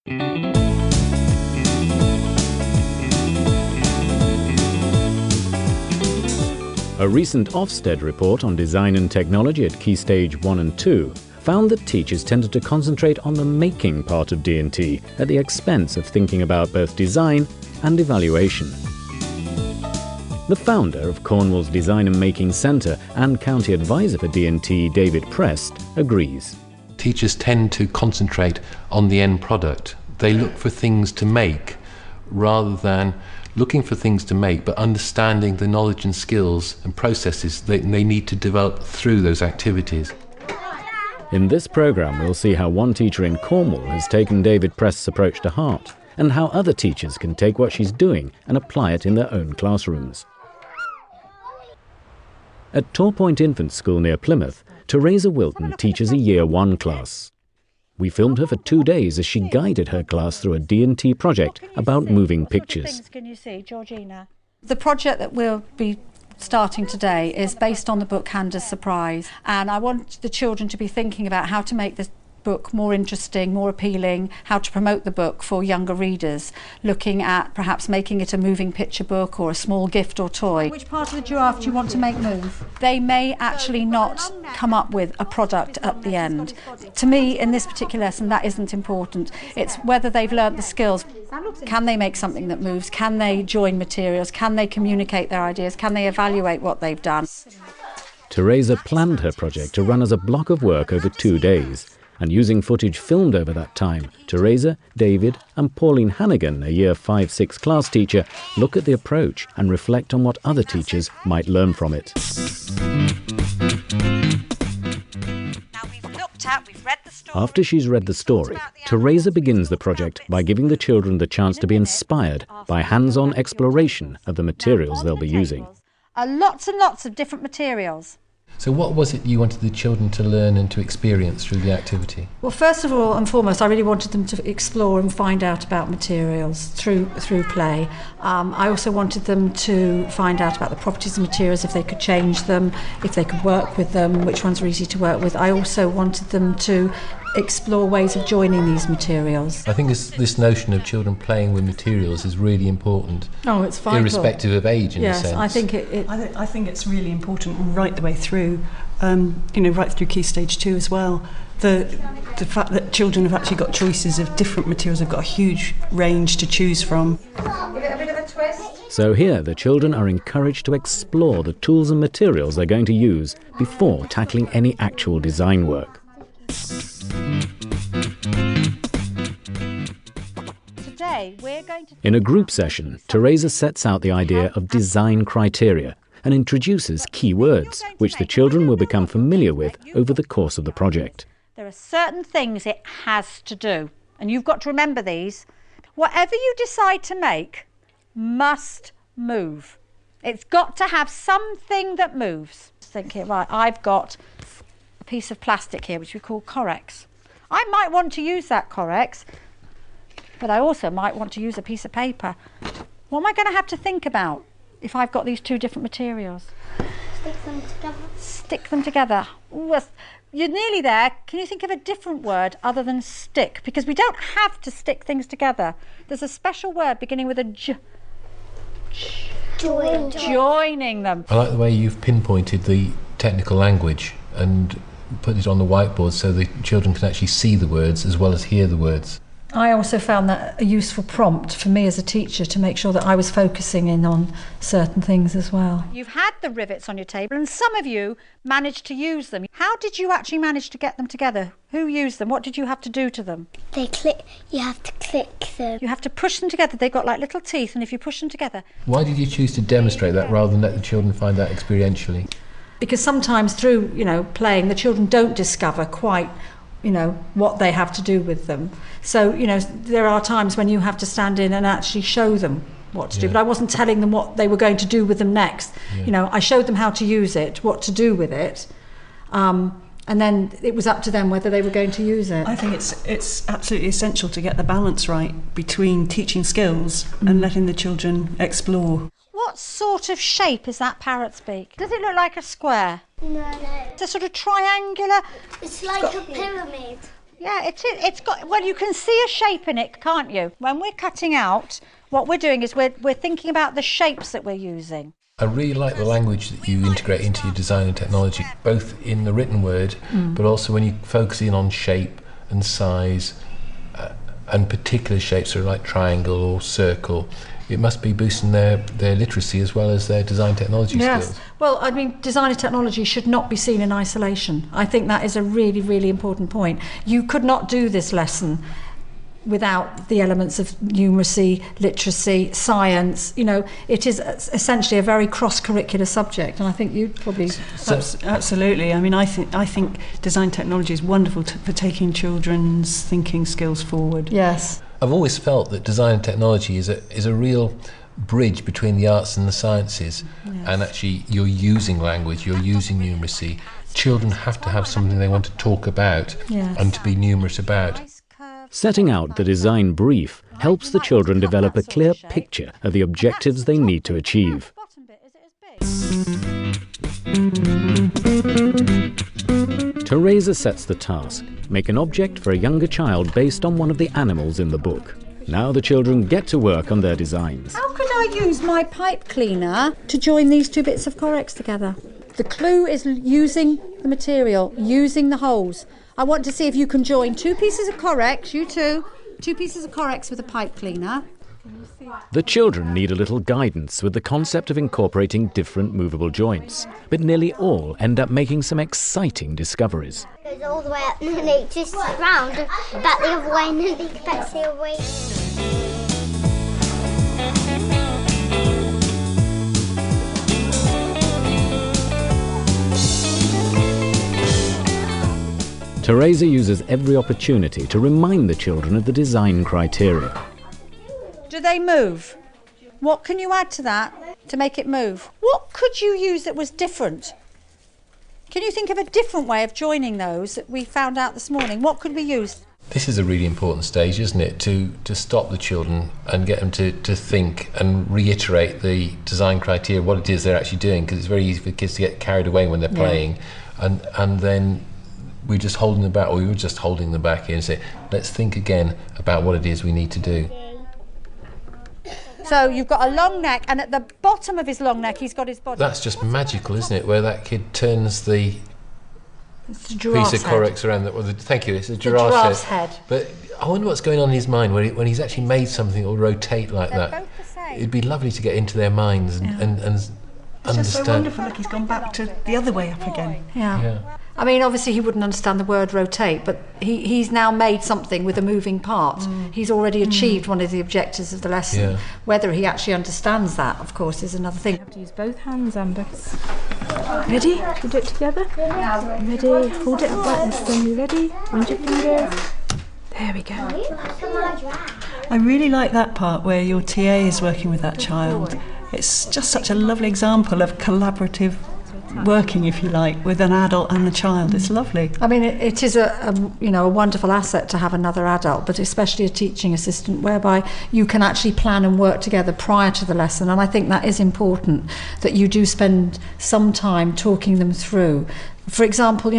A recent Ofsted report on design and technology at Key Stage 1 and 2 found that teachers tended to concentrate on the making part of D&T at the expense of thinking about both design and evaluation. The founder of Cornwall's Design and Making Centre and County Advisor for D&T, David Prest, agrees. Teachers tend to concentrate on the end product. They look for things to make rather than looking for things to make, but understanding the knowledge and skills and processes that they need to develop through those activities. In this programme, we'll see how one teacher in Cornwall has taken David Prest's approach to heart, and how other teachers can take what she's doing and apply it in their own classrooms. At Torpoint Infant School near Plymouth, Teresa Wilton teaches a Year 1 class. We filmed her for 2 days as she guided her class through a D&T project about moving pictures. What things can you see, Georgina? The project that we'll be starting today is based on the book Handa's Surprise, and I want the children to be thinking about how to make this book more interesting, more appealing, how to promote the book for younger readers, looking at perhaps making it a moving picture book or a small gift or toy. Which part of the giraffe do you want to make move? They may actually not come up with a product at the end. To me, in this particular lesson, that isn't important. It's whether they've learnt the skills. Can they make something that moves? Can they join materials? Can they communicate their ideas? Can they evaluate what they've done? Teresa planned her project to run as a block of work over 2 days. And using footage filmed over that time, Teresa, David and Pauline Hannigan, a Year 5-6 class teacher, look at the approach and reflect on what other teachers might learn from it. After she's read the story, Teresa begins the project by giving the children the chance to be inspired by hands-on exploration of the materials they'll be using. Lots and lots of different materials. So what was it you wanted the children to learn and to experience through the activity? Well, first of all and foremost, I really wanted them to explore and find out about materials through play. I also wanted them to find out about the properties of materials, if they could change them, if they could work with them, which ones were easy to work with. I also wanted them to explore ways of joining these materials. I think this notion of children playing with materials is really important. Oh, it's vital. Irrespective of age, in a sense. Yes, I think I think it's really important right the way through, right through Key Stage 2 as well. The fact that children have actually got choices of different materials, have got a huge range to choose from. Give it a bit of a twist. So here, the children are encouraged to explore the tools and materials they're going to use before tackling any actual design work. In a group session, Teresa sets out the idea of design criteria and introduces key words, which the children will become familiar with over the course of the project. There are certain things it has to do, and you've got to remember these. Whatever you decide to make must move. It's got to have something that moves. Think here, right, I've got a piece of plastic here, which we call Corex. I might want to use that Corex, but I also might want to use a piece of paper. What am I going to have to think about if I've got these two different materials? Stick them together. Stick them together. Ooh, you're nearly there. Can you think of a different word other than stick? Because we don't have to stick things together. There's a special word beginning with a J. Joining them. I like the way you've pinpointed the technical language and put it on the whiteboard so the children can actually see the words as well as hear the words. I also found that a useful prompt for me as a teacher to make sure that I was focusing in on certain things as well. You've had the rivets on your table and some of you managed to use them. How did you actually manage to get them together? Who used them? What did you have to do to them? You have to click them. You have to push them together. They've got like little teeth, and if you push them together... Why did you choose to demonstrate that rather than let the children find out experientially? Because sometimes through, playing, the children don't discover quite what they have to do with them. So, there are times when you have to stand in and actually show them what to do. But I wasn't telling them what they were going to do with them next. Yeah. I showed them how to use it, what to do with it. And then it was up to them whether they were going to use it. I think it's absolutely essential to get the balance right between teaching skills and letting the children explore. What sort of shape is that parrot's beak? Does it look like a square? No. It's a sort of triangular... It's like a pyramid. Yeah, it's got, well, you can see a shape in it, can't you? When we're cutting out, what we're doing is we're thinking about the shapes that we're using. I really like the language that you integrate into your design and technology, both in the written word, but also when you focus in on shape and size and particular shapes, so like triangle or circle. It must be boosting their literacy as well as their design technology skills. Well, I mean, design and technology should not be seen in isolation. I think that is a really, really important point. You could not do this lesson without the elements of numeracy, literacy, science. You know, it is essentially a very cross-curricular subject, and I think you'd probably... Absolutely. I mean, I think design technology is wonderful for taking children's thinking skills forward. Yes. I've always felt that design and technology is a real bridge between the arts and the sciences. Yes. And actually you're using language, you're using numeracy. Children have to have something they want to talk about and to be numerous about. Setting out the design brief helps the children develop a clear picture of the objectives they need to achieve. Teresa sets the task: make an object for a younger child based on one of the animals in the book. Now the children get to work on their designs. How could I use my pipe cleaner to join these two bits of Corex together? The clue is using the material, using the holes. I want to see if you can join two pieces of Corex, you two pieces of Corex with a pipe cleaner. The children need a little guidance with the concept of incorporating different movable joints, but nearly all end up making some exciting discoveries. It goes all the way up and then it just round, back the other way and then it back the other way. Teresa uses every opportunity to remind the children of the design criteria. Do they move? What can you add to that to make it move? What could you use that was different? Can you think of a different way of joining those that we found out this morning? What could we use? This is a really important stage, isn't it? To stop the children and get them to think and reiterate the design criteria, what it is they're actually doing, because it's very easy for kids to get carried away when they're playing, and then we were just holding them back here and say, let's think again about what it is we need to do. So you've got a long neck, and at the bottom of his long neck he's got his body. That's just magical, isn't it? Where that kid turns the piece of Corex around. Thank you, it's a giraffe's head. But I wonder what's going on in his mind when he's actually made something that will rotate like They're that. both the same. It'd be lovely to get into their minds and understand. It's just so wonderful. Look, he's gone back to the other way up again. Yeah. I mean, obviously he wouldn't understand the word rotate, but he's now made something with a moving part. He's already achieved one of the objectives of the lesson. Yeah. Whether he actually understands that, of course, is another thing. You have to use both hands, Amber. Ready? We do it together. Ready? Hold it up like this then. You ready? Wind your fingers. There we go. I really like that part where your TA is working with that child. It's just such a lovely example of collaborative working, if you like, with an adult and a child. It's lovely. I mean, it is a wonderful asset to have another adult, but especially a teaching assistant, whereby you can actually plan and work together prior to the lesson. And I think that is important, that you do spend some time talking them through. For example,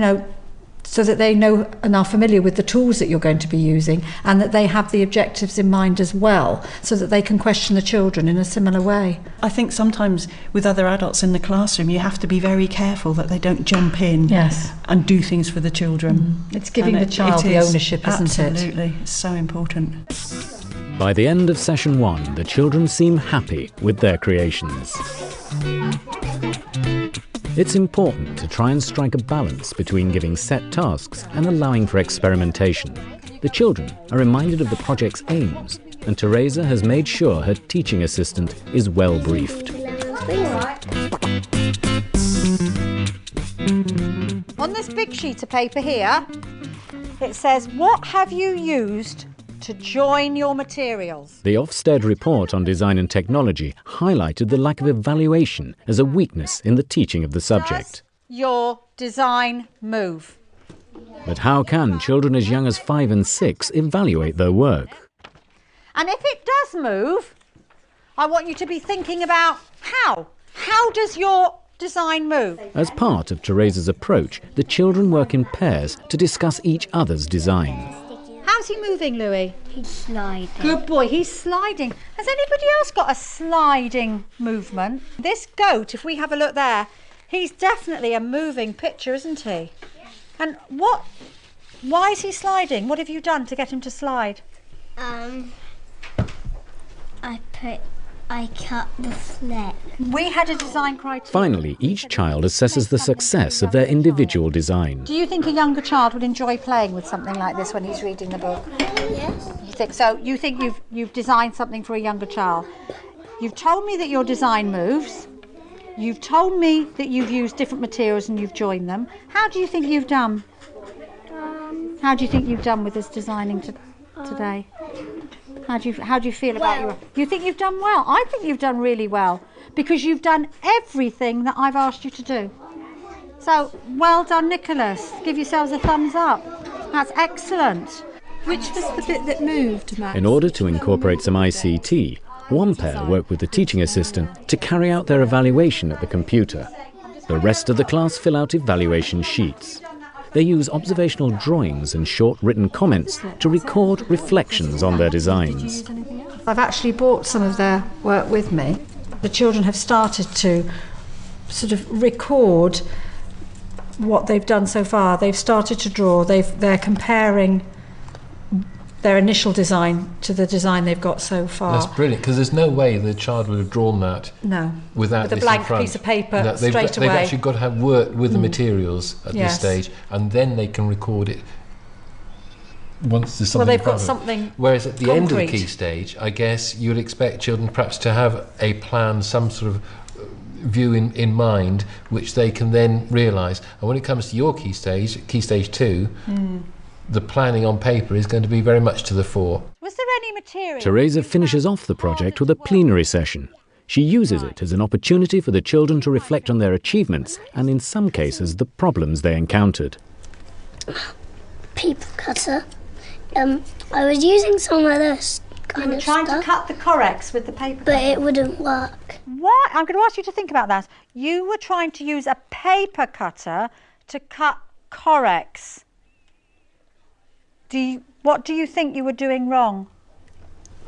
so that they know and are familiar with the tools that you're going to be using, and that they have the objectives in mind as well, so that they can question the children in a similar way. I think sometimes with other adults in the classroom you have to be very careful that they don't jump in and do things for the children. It's giving the child the ownership, isn't it? Absolutely, it's so important. By the end of session 1, the children seem happy with their creations. It's important to try and strike a balance between giving set tasks and allowing for experimentation. The children are reminded of the project's aims, and Teresa has made sure her teaching assistant is well briefed. On this big sheet of paper here, it says, what have you used to join your materials? The Ofsted report on design and technology highlighted the lack of evaluation as a weakness in the teaching of the subject. Does your design move? But how can children as young as 5 and 6 evaluate their work? And if it does move, I want you to be thinking about how. How does your design move? As part of Teresa's approach, the children work in pairs to discuss each other's design. How's he moving, Louis? He's sliding. Good boy, he's sliding. Has anybody else got a sliding movement? This goat, if we have a look there, he's definitely a moving picture, isn't he? And why is he sliding? What have you done to get him to slide? I cut the sled. We had a design criteria. Finally, each child assesses the success of their individual design. Do you think a younger child would enjoy playing with something like this when he's reading the book? Yes. You think so? You think you've designed something for a younger child? You've told me that your design moves. You've told me that you've used different materials and you've joined them. How do you think you've done? How do you think you've done with this designing today? How do you feel about your? You think you've done well? I think you've done really well because you've done everything that I've asked you to do. So well done, Nicholas. Give yourselves a thumbs up. That's excellent. Which was the bit that moved, Max? In order to incorporate some ICT, one pair worked with the teaching assistant to carry out their evaluation at the computer. The rest of the class fill out evaluation sheets. They use observational drawings and short written comments to record reflections on their designs. I've actually brought some of their work with me. The children have started to sort of record what they've done so far. They've started to draw. They're comparing their initial design to the design they've got so far. That's brilliant, because there's no way the child would have drawn that without with a this blank in front. piece of paper No, straight away. They've actually got to have worked with the materials at Yes. this stage, and then they can record it once there's something Well, they've in got front of them. something Whereas at the end of the concrete. key stage, I guess you would expect children perhaps to have a plan, some sort of view in mind, which they can then realise. And when it comes to your key stage 2, the planning on paper is going to be very much to the fore. Was there any material? Teresa finishes off the project with a plenary session. She uses it as an opportunity for the children to reflect on their achievements and, in some cases, the problems they encountered. Paper cutter. I was using some of this You were trying to cut the Corex with the paper but cutter. it wouldn't work. What? I'm going to ask you to think about that. You were trying to use a paper cutter to cut Corex. What do you think you were doing wrong?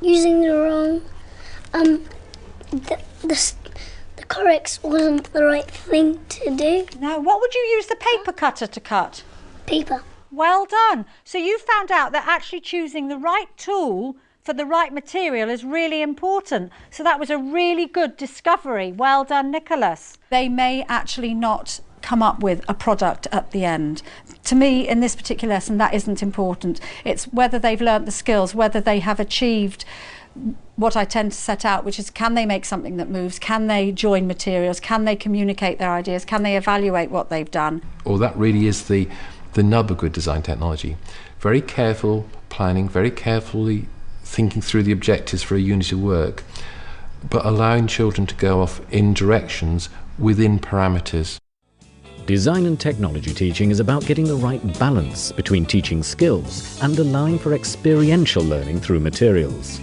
Using the wrong. The Corex wasn't the right thing to do. No, what would you use the paper cutter to cut? Paper. Well done. So you found out that actually choosing the right tool for the right material is really important. So that was a really good discovery. Well done, Nicholas. They may actually not come up with a product at the end. To me, in this particular lesson, that isn't important. It's whether they've learnt the skills, whether they have achieved what I tend to set out, which is, can they make something that moves? Can they join materials? Can they communicate their ideas? Can they evaluate what they've done? Or that really is the nub of good design technology. Very careful planning, very carefully thinking through the objectives for a unit of work, but allowing children to go off in directions within parameters. Design and technology teaching is about getting the right balance between teaching skills and allowing for experiential learning through materials.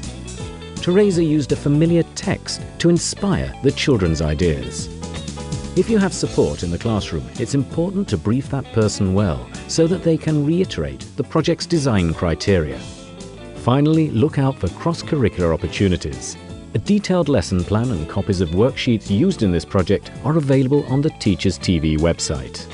Teresa used a familiar text to inspire the children's ideas. If you have support in the classroom, it's important to brief that person well so that they can reiterate the project's design criteria. Finally, look out for cross-curricular opportunities. A detailed lesson plan and copies of worksheets used in this project are available on the Teachers TV website.